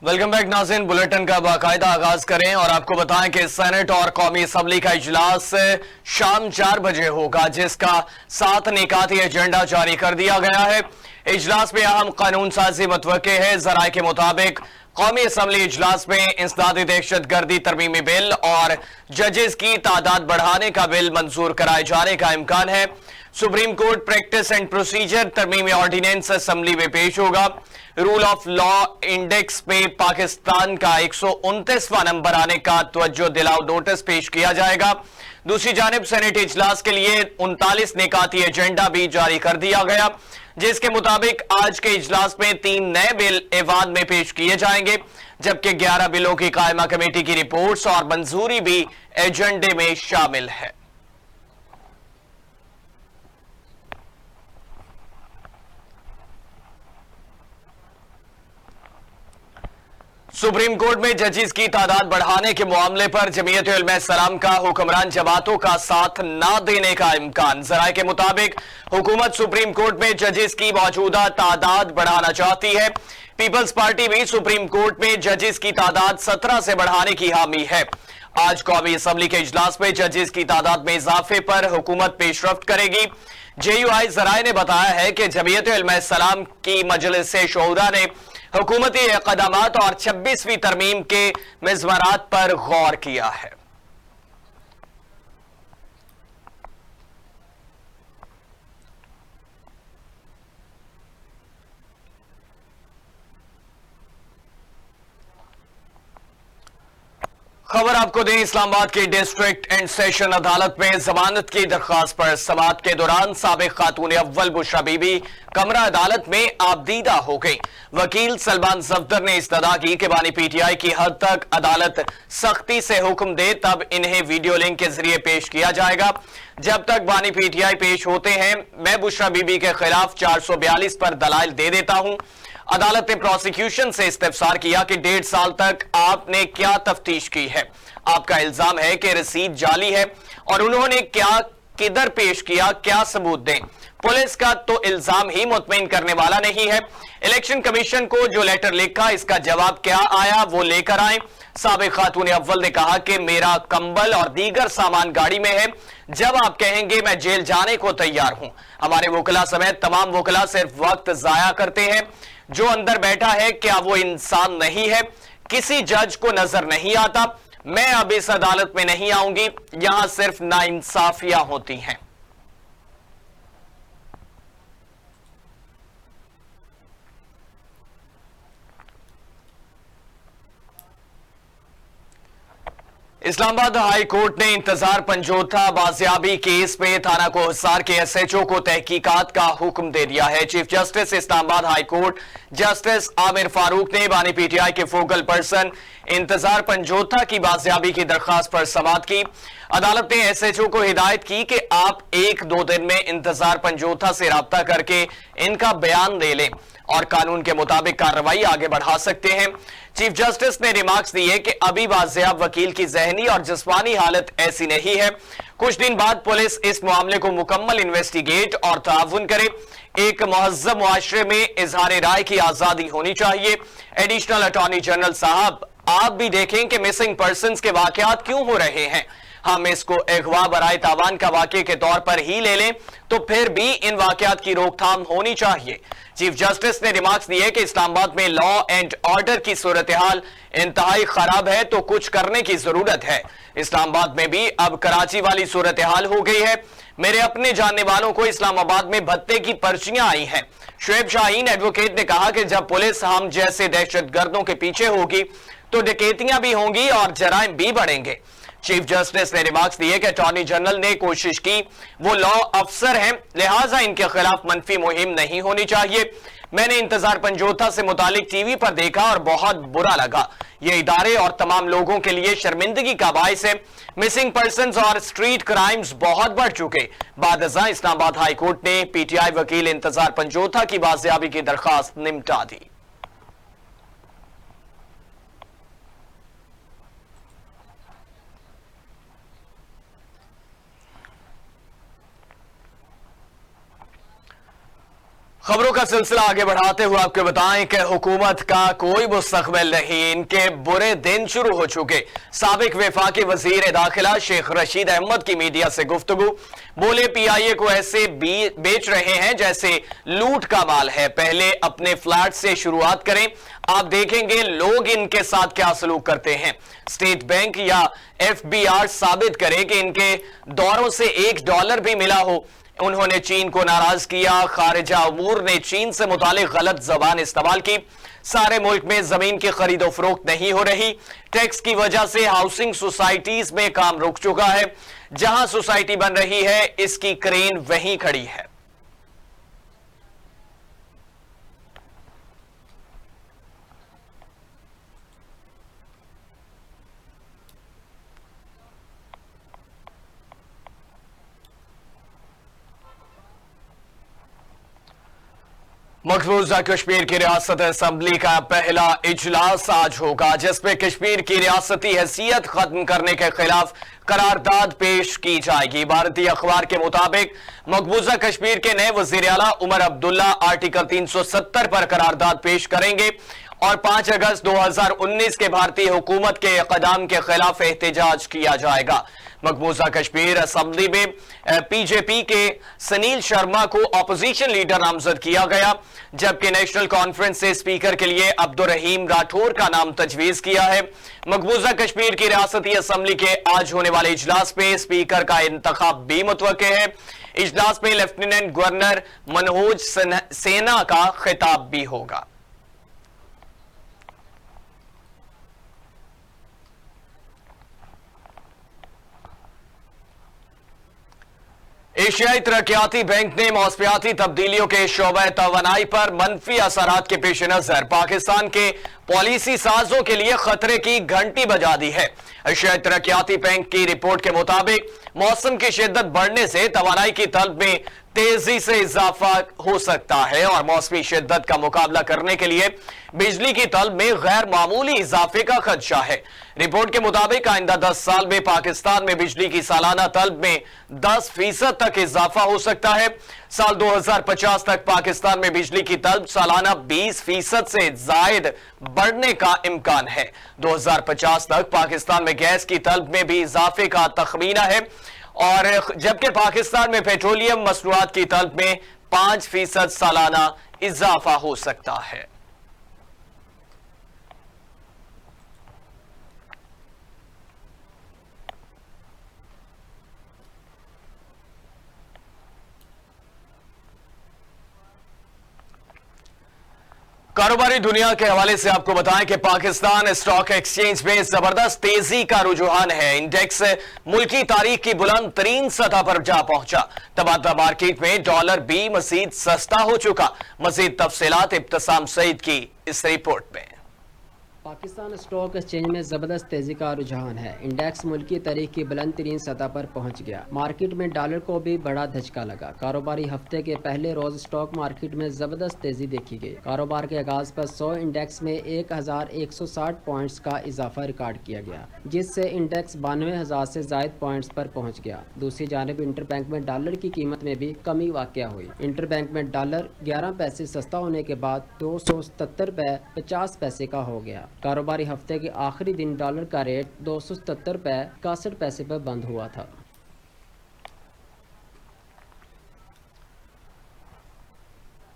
Welcome back नाज़रीन। Bulletin का बाकायदा आगाज करें और आपको बताएं कि सेनेट और कौमी असम्बली का इजलास शाम 4 बजे होगा, जिसका 7 निकाती एजेंडा जारी कर दिया गया है। इजलास में अहम कानून साजी मुतवक्के है। जराये के मुताबिक कौमी असम्बली इजलास में इंसदादी दहशत गर्दी तरमीमी बिल और जजेस की तादाद बढ़ाने का बिल मंजूर कराए जाने का इम्कान है। Supreme court practice and procedure तरमीमी ऑर्डिनेंस असम्बली में पेश होगा। रूल ऑफ लॉ इंडेक्स में पाकिस्तान का 129वां नंबर आने का तवज्जो दिलाओ नोटिस पेश किया जाएगा। दूसरी जानिब सेनेट इजलास के लिए 39 निकाती एजेंडा भी जारी कर दिया गया, जिसके मुताबिक आज के इजलास में 3 नए बिल एवान में पेश किए जाएंगे, जबकि 11 बिलों की कायमा कमेटी की रिपोर्ट्स और मंजूरी भी एजेंडे में शामिल है। सुप्रीम कोर्ट में जजेस की तादाद बढ़ाने के मामले पर जमीयत उलमा इस्लाम का हुक्मरान जमातों का साथ न देने का इम्कान। जराये के मुताबिक हुकूमत सुप्रीम कोर्ट में जजेस की मौजूदा तादाद बढ़ाना चाहती है। पीपल्स पार्टी भी सुप्रीम कोर्ट में जजेस की तादाद 17 से बढ़ाने की हामी है। आज कौमी असम्बली के इजलास में जजेस की तादाद में इजाफे पर हुकूमत पेशरफ्त करेगी। JUI जराये ने बताया है कि जमीयत उलमा इस्लाम की मजलिस शूरा ने हुकूमती इक़दामात और 26वीं तरमीम के मिज़मरात पर गौर किया है। खबर आपको दें, इस्लामाबाद की डिस्ट्रिक्ट एंड सेशन अदालत में जमानत की दरख्वास्त पर समाअत के दौरान साबिक खातून अव्वल बुशरा बीबी कमरा अदालत में आबदीदा हो गई। वकील सलमान सफदर ने इस्तदा की कि बानी PTI की हद तक अदालत सख्ती से हुक्म दे तब इन्हें वीडियो लिंक के जरिए पेश किया जाएगा। जब तक बानी PTI पेश होते हैं, मैं बुशरा बीबी के खिलाफ 442 पर दलाइल दे देता हूं। अदालत ने प्रोसिक्यूशन से इस्तिफसार किया कि 1.5 साल तक आपने क्या तफ्तीश की है। आपका इल्जाम है कि रसीद जाली है और उन्होंने क्या किधर पेश किया, क्या सबूत दें। पुलिस का तो इल्जाम ही मुतमईन करने वाला नहीं है। इलेक्शन कमीशन को जो लेटर लिखा, इसका जवाब क्या आया वो लेकर आए। साबिक खातून अव्वल ने कहा कि मेरा कंबल और दीगर सामान गाड़ी में है, जब आप कहेंगे मैं जेल जाने को तैयार हूं। हमारे वकला समेत तमाम वकला सिर्फ वक्त जाया करते हैं। जो अंदर बैठा है क्या वो इंसान नहीं है? किसी जज को नजर नहीं आता। मैं अब इस अदालत में नहीं आऊंगी, यहां सिर्फ नाइंसाफियां होती हैं। इस्लामाबाद हाई कोर्ट ने इंतजार पंजोथा बाजियाबी केस में थाना को हिसार के SHO को तहकीकात का हुक्म दे दिया है। Chief justice Islamabad high court justice Aamir Farooq ने बानी PTI के फोकल पर्सन इंतजार पंजोथा की बाजियाबी की दरख्वास्त पर समाअत की। अदालत ने SHO को हिदायत की कि आप 1-2 दिन में इंतजार पंजोथा से राब्ता करके इनका बयान दे लें और कानून के मुताबिक कार्रवाई आगे बढ़ा सकते हैं। चीफ जस्टिस ने रिमार्क्स दिए कि अभी बाजियाब वकील की जहनी और जिस्मानी हालत ऐसी नहीं है। कुछ दिन बाद पुलिस इस मामले को मुकम्मल इन्वेस्टिगेट और ताउन करे। एक मुहज्जम मुआशरे में इजहार राय की आजादी होनी चाहिए। एडिशनल अटॉर्नी जनरल साहब, आप भी देखें कि मिसिंग पर्सन्स के वाकयात क्यों हो रहे हैं। हम इसको अगवा बराए तावान का वाकये के तौर पर ही ले लें तो फिर भी इन वाकयात की रोकथाम होनी चाहिए। चीफ जस्टिस ने रिमार्क्स दिए कि इस्लामाबाद में लॉ एंड ऑर्डर की सूरत हाल इंतहाई खराब है तो कुछ करने की जरूरत है। इस्लामाबाद में भी अब कराची वाली सूरत हाल हो गई है। मेरे अपने जानने वालों को इस्लामाबाद में भत्ते की पर्चियां आई हैं। शुएब शाहीन एडवोकेट ने कहा कि जब पुलिस हम जैसे दहशतगर्दों के पीछे होगी तो डकैतियां भी होंगी और जराइम भी बढ़ेंगे। चीफ जस्टिस ने रिमार्क्स दिए कि अटॉर्नी जनरल ने कोशिश की, वो लॉ अफसर हैं, लिहाजा इनके खिलाफ मनफी मुहिम नहीं होनी चाहिए। मैंने इंतजार पंजोथा से मुतालिक टीवी पर देखा और बहुत बुरा लगा। ये इदारे और तमाम लोगों के लिए शर्मिंदगी का बाइस है। मिसिंग पर्सन्स और स्ट्रीट क्राइम्स बहुत बढ़ चुके। बादशाह इस्लामाबाद हाई कोर्ट ने PTI वकील इंतजार पंजोथा की बाजियाबी की दरखास्त निपटा दी। खबरों का सिलसिला आगे बढ़ाते हुए आपको बताएं कि हुकूमत का कोई मुस्तकबिल नहीं, इनके बुरे दिन शुरू हो चुके। साबिक वफाकी वजीर दाखिला शेख रशीद अहमद की मीडिया से गुफ्तगू, बोले पीआईए को ऐसे बेच रहे हैं जैसे लूट का माल है। पहले अपने फ्लैट से शुरुआत करें, आप देखेंगे लोग इनके साथ क्या सलूक करते हैं। स्टेट बैंक या एफबीआर साबित करे कि इनके दौरों से $1 भी मिला हो। उन्होंने चीन को नाराज किया। खारिजा अमूर ने चीन से मुतालिक गलत जबान इस्तेमाल की। सारे मुल्क में जमीन की खरीदो फरोख्त नहीं हो रही। टैक्स की वजह से हाउसिंग सोसाइटीज में काम रुक चुका है। जहां सोसाइटी बन रही है, इसकी क्रेन वहीं खड़ी है। मकबूजा कश्मीर की रियासत असम्बली का पहला इजलास आज होगा, जिसमें कश्मीर की रियासती हैसियत खत्म करने के खिलाफ करारदाद पेश की जाएगी। भारतीय अखबार के मुताबिक मकबूजा कश्मीर के नए वजीर आला उमर अब्दुल्ला आर्टिकल 370 पर करारदाद पेश करेंगे और 5 अगस्त 2019 के भारतीय हुकूमत के इक़दाम के खिलाफ एहतजाज किया जाएगा। मकबूजा कश्मीर असेंबली में पीजेपी के सुनील शर्मा को अपोजिशन लीडर नामजद किया गया, जबकि नेशनल कॉन्फ्रेंस से स्पीकर के लिए अब्दुल रहीम राठौर का नाम तजवीज किया है। मकबूजा कश्मीर की रियासती असेंबली के आज होने वाले इजलास में स्पीकर का इंतखाब भी मुतवक्के है। इजलास में लेफ्टिनेंट गवर्नर मनोज सिन्हा का खिताब भी होगा। एशियाई तरक्याती बैंक ने मौसमियाती तब्दीलियों के शोबे तवानाई पर मनफी असरात के पेश नजर पाकिस्तान के पॉलिसी साजों के लिए खतरे की घंटी बजा दी है। एशियाई तरक्याती बैंक की रिपोर्ट के मुताबिक मौसम की शिद्दत बढ़ने से तवानाई की तलब में तेजी से इजाफा हो सकता है और मौसमी शिद्दत का मुकाबला करने के लिए बिजली की तलब में गैर मामूली इजाफे का खदशा है। रिपोर्ट के मुताबिक आइंदा 10 साल में पाकिस्तान में बिजली की सालाना तलब में 10% तक इजाफा हो सकता है। साल 2050 तक पाकिस्तान में बिजली की तलब सालाना 20% से जायद बढ़ने का इम्कान है। 2050 तक पाकिस्तान में गैस की तलब में भी इजाफे का तखमीना है और जबकि पाकिस्तान में पेट्रोलियम मसनूआत की तलब में 5% सालाना इजाफा हो सकता है। कारोबारी दुनिया के हवाले से आपको बताएं कि पाकिस्तान स्टॉक एक्सचेंज में जबरदस्त तेजी का रुझान है। इंडेक्स मुल्की तारीख की बुलंद तरीन सतह पर जा पहुंचा। तबादला मार्केट में डॉलर भी मजीद सस्ता हो चुका। मजीद तफसीलात इब्तिसाम सईद की इस रिपोर्ट में। पाकिस्तान स्टॉक एक्सचेंज में जबरदस्त तेजी का रुझान है। इंडेक्स मुल्की तारीख की बुलंद तरीन सतह पर पहुंच गया। मार्केट में डॉलर को भी बड़ा धचका लगा। कारोबारी हफ्ते के पहले रोज स्टॉक मार्केट में जबरदस्त तेजी देखी गई। कारोबार के आगाज पर 100 इंडेक्स में 1160 पॉइंट्स का इजाफा रिकॉर्ड किया गया, जिससे इंडेक्स 92,000 से जायद पॉइंट्स पर पहुँच गया। दूसरी जानब इंटर बैंक में डॉलर की कीमत में भी कमी वाक़या हुई। इंटर बैंक में डॉलर 11 पैसे सस्ता होने के बाद 277 रुपये 50 पैसे का हो गया। कारोबारी हफ्ते के आखिरी दिन डॉलर का रेट 277 रुपये 61 पैसे पर बंद हुआ था।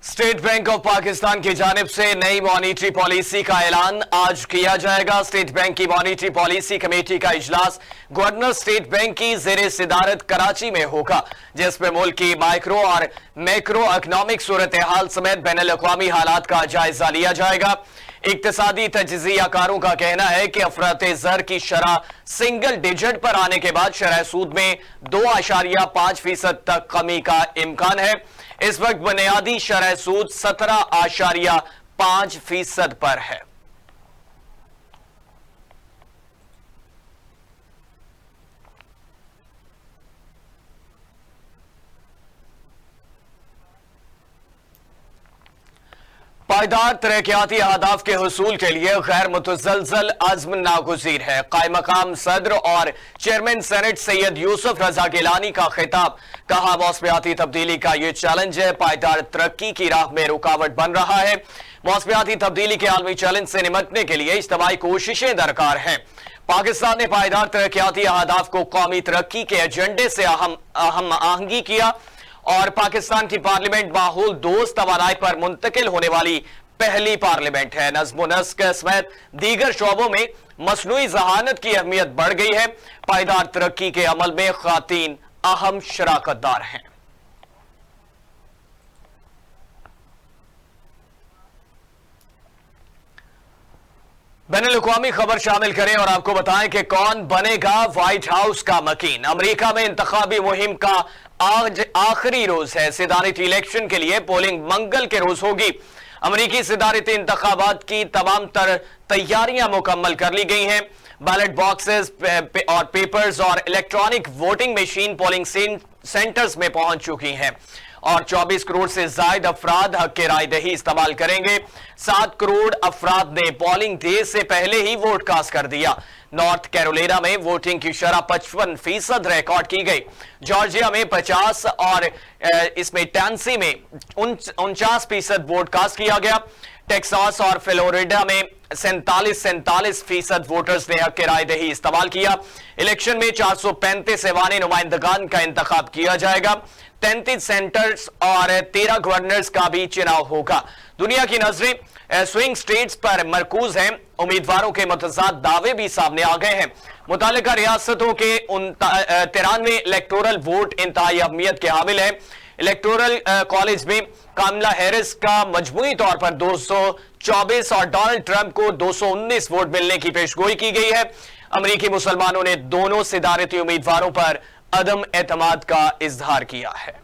स्टेट बैंक ऑफ पाकिस्तान की जानिब से नई मॉनिटरी पॉलिसी का ऐलान आज किया जाएगा। स्टेट बैंक की मॉनिटरी पॉलिसी कमेटी का इजलास गवर्नर स्टेट बैंक की ज़ेरे सिदारत कराची में होगा, जिसमें मुल्क की माइक्रो और मैक्रो इकनॉमिक सूरत हाल समेत बैनुल अक़वामी हालात का जायजा लिया जाएगा। इक्तिसादी तजज़ियाकारों का कहना है कि अफराते ज़र की शरह सिंगल डिजिट पर आने के बाद शरह सूद में 2.5% तक कमी का इम्कान है। इस वक्त बुनियादी शरह सूद 17.5% पर है। पायदार तरक्याती अहदाफ के हुसूल के लिए गैर मुतज़लज़ल अज़्म नागुज़ीर है। कायम मकाम सदर और चेयरमैन सेनेट सैयद यूसुफ रजा गिलानी का खिताब। कहा, मौसमियाती तब्दीली का ये चैलेंज है, पायदार तरक्की की राह में रुकावट बन रहा है। मौसमियाती तब्दीली के आलमी चैलेंज से निपटने के लिए इज्तिमाई कोशिशें दरकार हैं। पाकिस्तान ने पायदार तरक्याती अहदाफ को कौमी तरक्की के एजेंडे से अहम आहंगी किया और पाकिस्तान की पार्लियामेंट माहौल दोस्त तवानाई पर मुंतकिल होने वाली पहली पार्लियामेंट है। नज़्म व नस्क समेत दीगर शोबों में मसनूई ज़हानत की अहमियत बढ़ गई है। पायदार तरक्की के अमल में ख़वातीन अहम शराकतदार हैं। बैनुल-अक़वामी खबर शामिल करें और आपको बताएं कि कौन बनेगा व्हाइट हाउस का मकीन। अमेरिका में इंतखाबी मुहिम का आज आखिरी रोज है। सदारती इलेक्शन के लिए पोलिंग मंगल के रोज होगी। अमेरिकी सदारती इंतखाबात की तमाम तर तैयारियां मुकम्मल कर ली गई हैं। बैलेट बॉक्सेस और पेपर्स और electronic voting machine polling centres में पहुंच चुकी हैं और 24 करोड़ से ज्यादा अफराद हक के राय दही इस्तेमाल करेंगे। 7 करोड़ अफराद ने पोलिंग डे से पहले ही वोट कास्ट कर दिया। नॉर्थ कैरोलिना में वोटिंग की शरह 55% रिकॉर्ड की गई। जॉर्जिया में 50 और इसमें टेनेसी में 49% वोट कास्ट किया गया। टेक्सास और फ्लोरिडा में 47% वोटर्स ने हक के राय दही इस्तेमाल किया। इलेक्शन में 435 ऐवानी नुमाइंदगान का इंतखाब किया जाएगा। 33 सेंटर्स और 13 गवर्नर्स का भी चुनाव होगा। दुनिया की नजरें स्विंग स्टेट्स पर मरकूज हैं। उम्मीदवारों के मुतज़ाद दावे भी सामने आ गए हैं। मुतालिका रियासतों के 93 इलेक्टोरल वोट इंतहाई अहमियत के हामिल है। इलेक्टोरल कॉलेज में कमला हैरिस का मजमूई तौर पर 224 और डोनाल्ड ट्रंप को 219 वोट मिलने की पेशगोई की गई है। अमेरिकी मुसलमानों ने दोनों सदारती उम्मीदवारों पर अदम एतमाद का इजहार किया है।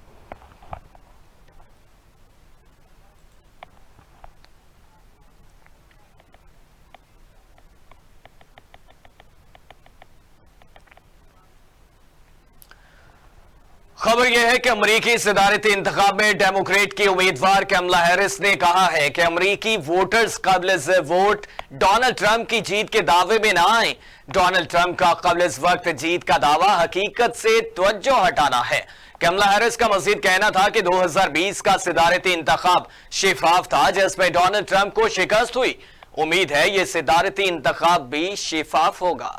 खबर यह है कि अमरीकी सदारती इंतखाब में डेमोक्रेट की उम्मीदवार कमला हैरिस ने कहा है कि अमरीकी वोटर्स कबल वोट डोनाल्ड ट्रंप की जीत के दावे में ना आए। डोनाल्ड ट्रंप का कबल वक्त जीत का दावा हकीकत से तवज्जो हटाना है। कमला हैरिस का मजीद कहना था कि 2020 का सदारती इंतखाब शिफाफ था, जिसमें डोनाल्ड ट्रंप को शिकस्त हुई। उम्मीद है ये सदारती इंतखाब भी शिफाफ होगा।